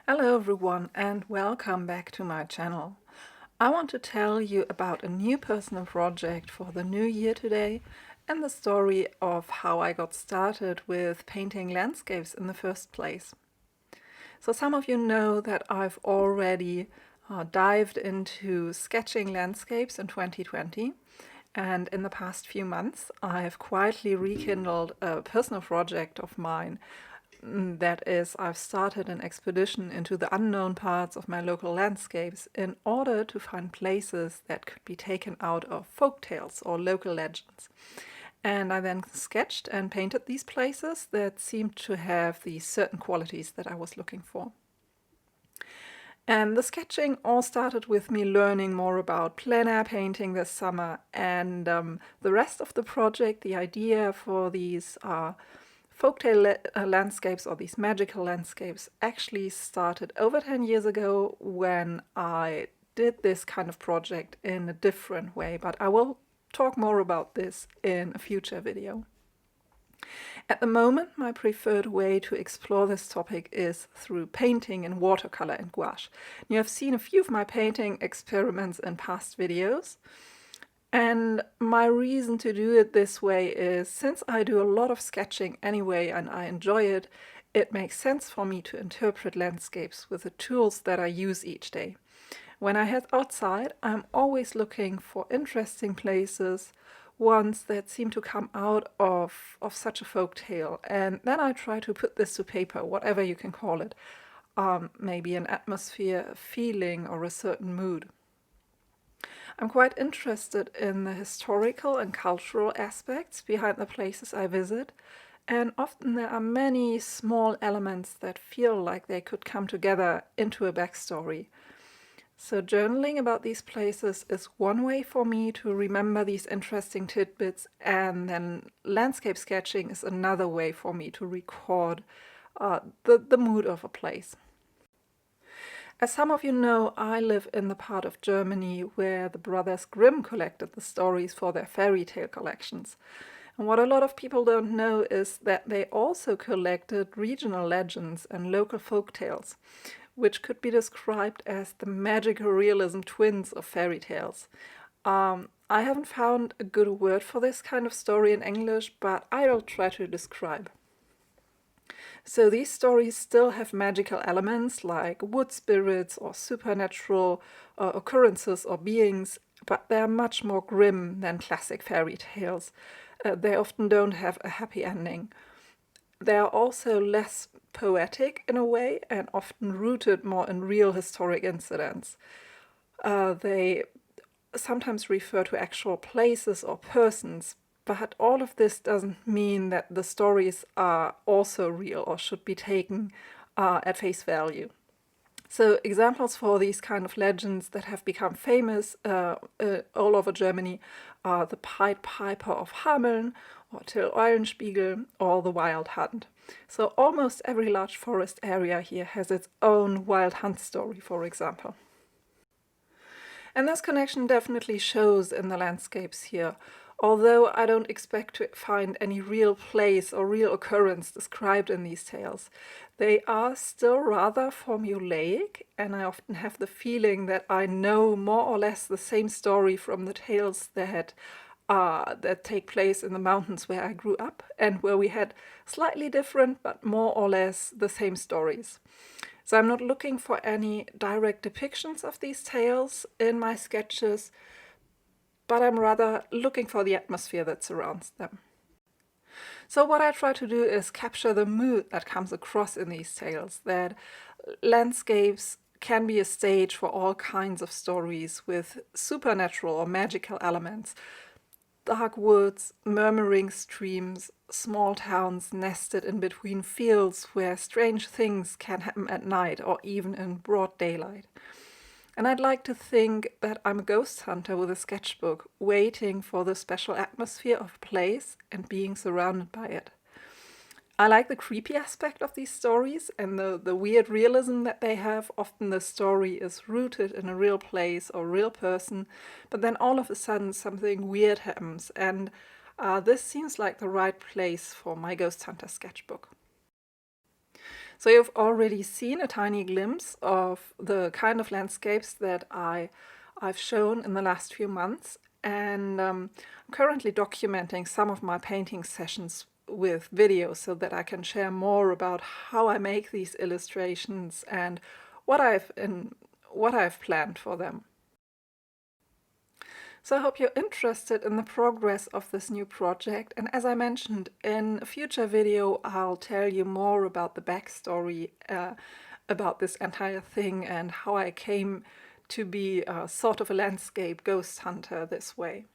Hello everyone and welcome back to my channel. I want to tell you about a new personal project for the new year today and the story of how I got started with painting landscapes in the first place. So some of you know that I've already dived into sketching landscapes in 2020, and in the past few months I have quietly rekindled a personal project of mine. That is, I've started an expedition into the unknown parts of my local landscapes in order to find places that could be taken out of folk tales or local legends. And I then sketched and painted these places that seemed to have the certain qualities that I was looking for. And the sketching all started with me learning more about plein air painting this summer, and the rest of the project, the idea for these folktale landscapes or these magical landscapes actually started over 10 years ago when I did this kind of project in a different way, but I will talk more about this in a future video. At the moment, my preferred way to explore this topic is through painting in watercolor and gouache. You have seen a few of my painting experiments in past videos. And my reason to do it this way is, since I do a lot of sketching anyway and I enjoy it, it makes sense for me to interpret landscapes with the tools that I use each day. When I head outside, I'm always looking for interesting places, ones that seem to come out of such a folk tale, and then I try to put this to paper, whatever you can call it. Maybe an atmosphere, a feeling, or a certain mood. I'm quite interested in the historical and cultural aspects behind the places I visit, and often there are many small elements that feel like they could come together into a backstory. So journaling about these places is one way for me to remember these interesting tidbits, and then landscape sketching is another way for me to record the mood of a place. As some of you know, I live in the part of Germany where the Brothers Grimm collected the stories for their fairy tale collections. And what a lot of people don't know is that they also collected regional legends and local folk tales, which could be described as the magical realism twins of fairy tales. I haven't found a good word for this kind of story in English, but I'll try to describe. So these stories still have magical elements like wood spirits or supernatural occurrences or beings, but they're much more grim than classic fairy tales. They often don't have a happy ending. They are also less poetic in a way and often rooted more in real historic incidents. They sometimes refer to actual places or persons, but all of this doesn't mean that the stories are also real or should be taken at face value. So examples for these kind of legends that have become famous all over Germany are the Pied Piper of Hameln, or Till Eulenspiegel, or the Wild Hunt. So almost every large forest area here has its own wild hunt story, for example. And this connection definitely shows in the landscapes here, although I don't expect to find any real place or real occurrence described in these tales. They are still rather formulaic, and I often have the feeling that I know more or less the same story from the tales that take place in the mountains where I grew up and where we had slightly different but more or less the same stories. So I'm not looking for any direct depictions of these tales in my sketches, but I'm rather looking for the atmosphere that surrounds them. So what I try to do is capture the mood that comes across in these tales, that landscapes can be a stage for all kinds of stories with supernatural or magical elements. Dark woods, murmuring streams, small towns nested in between fields where strange things can happen at night or even in broad daylight. And I'd like to think that I'm a ghost hunter with a sketchbook, waiting for the special atmosphere of a place and being surrounded by it. I like the creepy aspect of these stories and the weird realism that they have. Often the story is rooted in a real place or real person, but then all of a sudden something weird happens, and this seems like the right place for my Ghost Hunter sketchbook. So you've already seen a tiny glimpse of the kind of landscapes that I've shown in the last few months, and I'm currently documenting some of my painting sessions with video so that I can share more about how I make these illustrations and what I've planned for them. So I hope you're interested in the progress of this new project, and as I mentioned, in a future video I'll tell you more about the backstory about this entire thing and how I came to be sort of a landscape ghost hunter this way.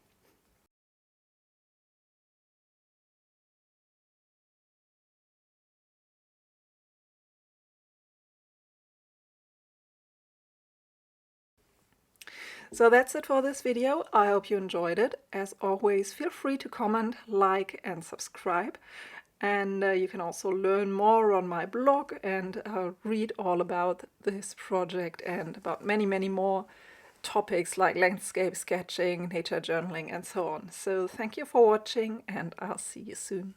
So that's it for this video. I hope you enjoyed it. As always, feel free to comment, like and subscribe. And you can also learn more on my blog and read all about this project and about many, many more topics like landscape sketching, nature journaling and so on. So thank you for watching, and I'll see you soon.